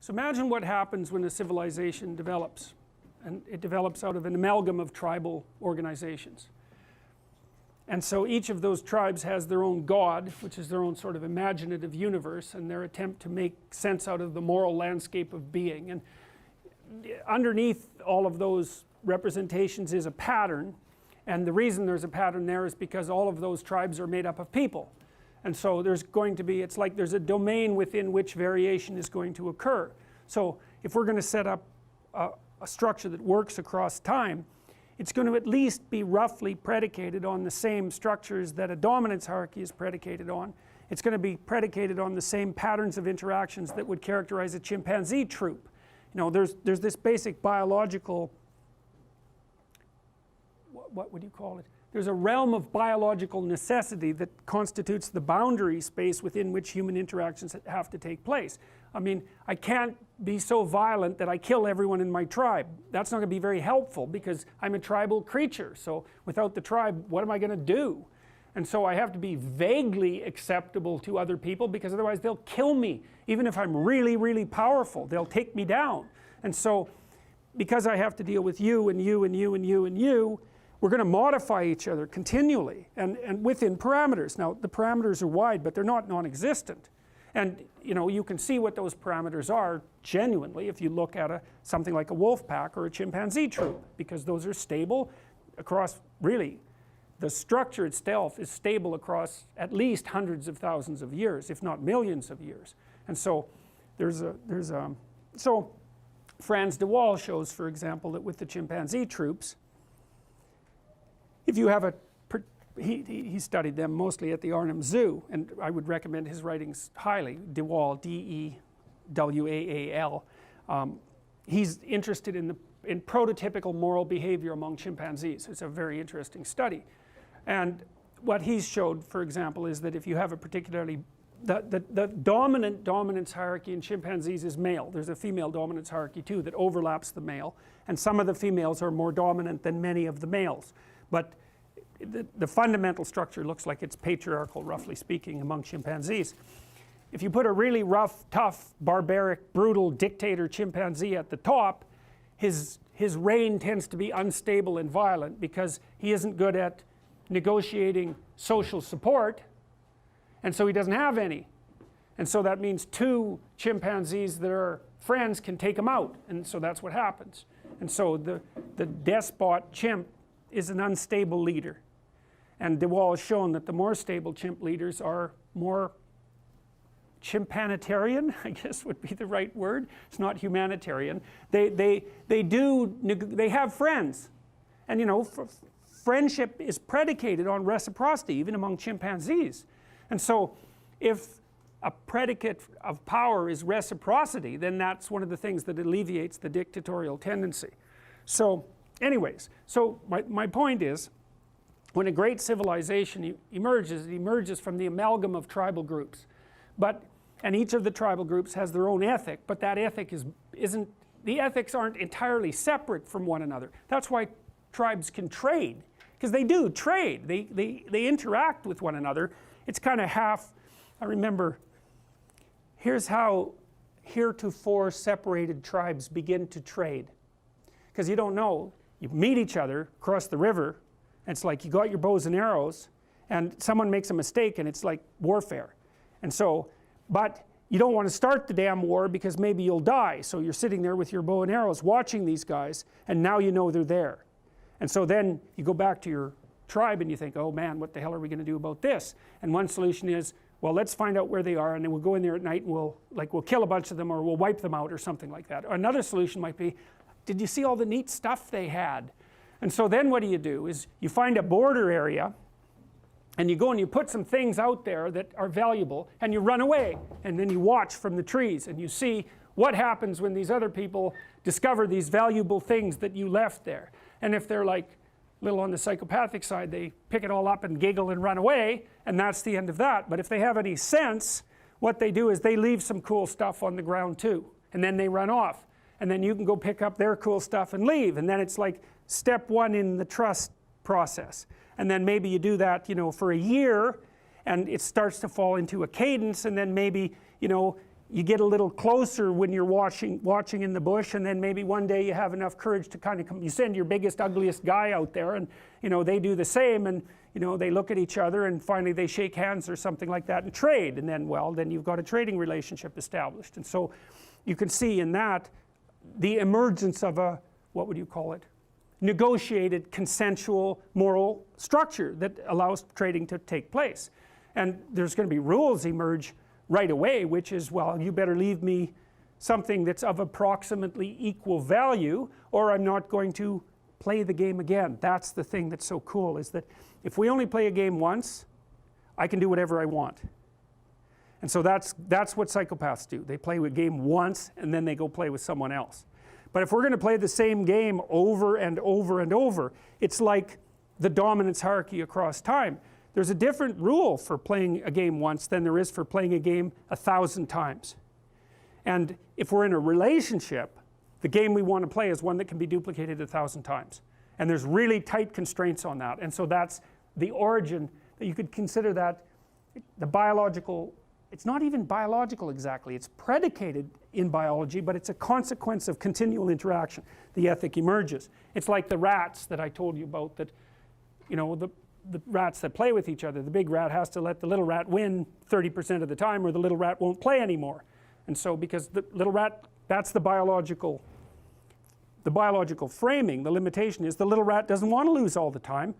So imagine what happens when a civilization develops, and it develops out of an amalgam of tribal organizations. And so each of those tribes has their own god, which is their own sort of imaginative universe, and their attempt to make sense out of the moral landscape of being. And underneath all of those representations is a pattern, and the reason there's a pattern there is because all of those tribes are made up of people. And so there's going to be, it's like there's a domain within which variation is going to occur. So if we're going to set up a structure that works across time, it's going to at least be roughly predicated on the same structures that a dominance hierarchy is predicated on. It's going to be predicated on the same patterns of interactions that would characterize a chimpanzee troop. You know, there's this basic biological, what would you call it? There's a realm of biological necessity that constitutes the boundary space within which human interactions have to take place. I mean, I can't be so violent that I kill everyone in my tribe. That's not going to be very helpful because I'm a tribal creature. So without the tribe, what am I going to do? And so I have to be vaguely acceptable to other people, because otherwise they'll kill me. Even if I'm really, really powerful, they'll take me down. And so because I have to deal with you and you and you and you and you, we're going to modify each other continually and within parameters. Now the parameters are wide, but they're not non-existent. And you know, you can see what those parameters are genuinely if you look at something like a wolf pack or a chimpanzee troop, because those are stable across, really, the structure itself is stable across at least hundreds of thousands of years, if not millions of years. And so so Frans de Waal shows, for example, that with the chimpanzee troops, if you have he studied them mostly at the Arnhem Zoo, and I would recommend his writings highly. De Waal, D-E-W-A-A-L. He's interested in prototypical moral behavior among chimpanzees. It's a very interesting study. And what he's showed, for example, is that if you have a particularly, the dominant dominance hierarchy in chimpanzees is male. There's a female dominance hierarchy too that overlaps the male, and some of the females are more dominant than many of the males. But the fundamental structure looks like it's patriarchal, roughly speaking, among chimpanzees. If you put a really rough, tough, barbaric, brutal dictator chimpanzee at the top, his reign tends to be unstable and violent because he isn't good at negotiating social support, and so he doesn't have any. And so that means two chimpanzees that are friends can take him out, and so that's what happens. And so the despot chimp is an unstable leader. And de Waal has shown that the more stable chimp leaders are more chimpanitarian, I guess would be the right word. It's not humanitarian. They have friends. And you know, friendship is predicated on reciprocity, even among chimpanzees. And so if a predicate of power is reciprocity, then that's one of the things that alleviates the dictatorial tendency. So anyways, so my point is, when a great civilization emerges, it emerges from the amalgam of tribal groups. And each of the tribal groups has their own ethic, but that ethic isn't, the ethics aren't entirely separate from one another. That's why tribes can trade, because they do trade. They interact with one another. It's kind of half, I remember, here's how heretofore separated tribes begin to trade. Because you don't know, you meet each other across the river, and it's like you got your bows and arrows, and someone makes a mistake and it's like warfare. And so, but you don't want to start the damn war because maybe you'll die, so you're sitting there with your bow and arrows watching these guys, and now you know they're there. And so then you go back to your tribe and you think, oh man, what the hell are we going to do about this? And one solution is, well, let's find out where they are, and then we'll go in there at night and we'll kill a bunch of them, or we'll wipe them out, or something like that. Or another solution might be, did you see all the neat stuff they had? And so then what do is you find a border area, and you go and you put some things out there that are valuable, and you run away, and then you watch from the trees, and you see what happens when these other people discover these valuable things that you left there. And if they're like a little on the psychopathic side, they pick it all up and giggle and run away, and that's the end of that. But if they have any sense, what they do is they leave some cool stuff on the ground too, and then they run off, and then you can go pick up their cool stuff and leave. And then it's like step one in the trust process. And then maybe you do that, you know, for a year, and it starts to fall into a cadence, and then maybe, you know, you get a little closer when you're watching in the bush, and then maybe one day you have enough courage to kind of you send your biggest, ugliest guy out there, and they do the same, and they look at each other, and finally they shake hands or something like that and trade, and then, well, then you've got a trading relationship established. And so you can see in that the emergence of a, what would you call it, negotiated, consensual, moral structure that allows trading to take place. And there's going to be rules emerge right away, which is, well, you better leave me something that's of approximately equal value, or I'm not going to play the game again. That's the thing that's so cool, is that if we only play a game once, I can do whatever I want. And so that's what psychopaths do. They play a game once, and then they go play with someone else. But if we're going to play the same game over and over and over, it's like the dominance hierarchy across time. There's a different rule for playing a game once than there is for playing a game 1,000 times. And if we're in a relationship, the game we want to play is one that can be duplicated 1,000 times. And there's really tight constraints on that. And so that's the origin, that you could consider that the biological, it's not even biological exactly, it's predicated in biology, but it's a consequence of continual interaction. The ethic emerges. It's like the rats that I told you about, that the rats that play with each other. The big rat has to let the little rat win 30% of the time, or the little rat won't play anymore. And so, because the little rat, that's the biological framing. The limitation is the little rat doesn't want to lose all the time.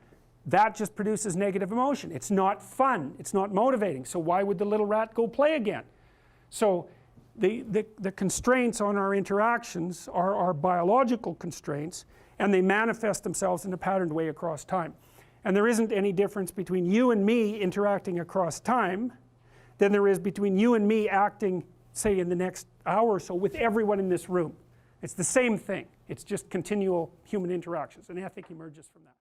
That just produces negative emotion. It's not fun, it's not motivating. So why would the little rat go play again? So the constraints on our interactions are our biological constraints, and they manifest themselves in a patterned way across time. And there isn't any difference between you and me interacting across time than there is between you and me acting, say, in the next hour or so with everyone in this room. It's the same thing. It's just continual human interactions, and ethic emerges from that.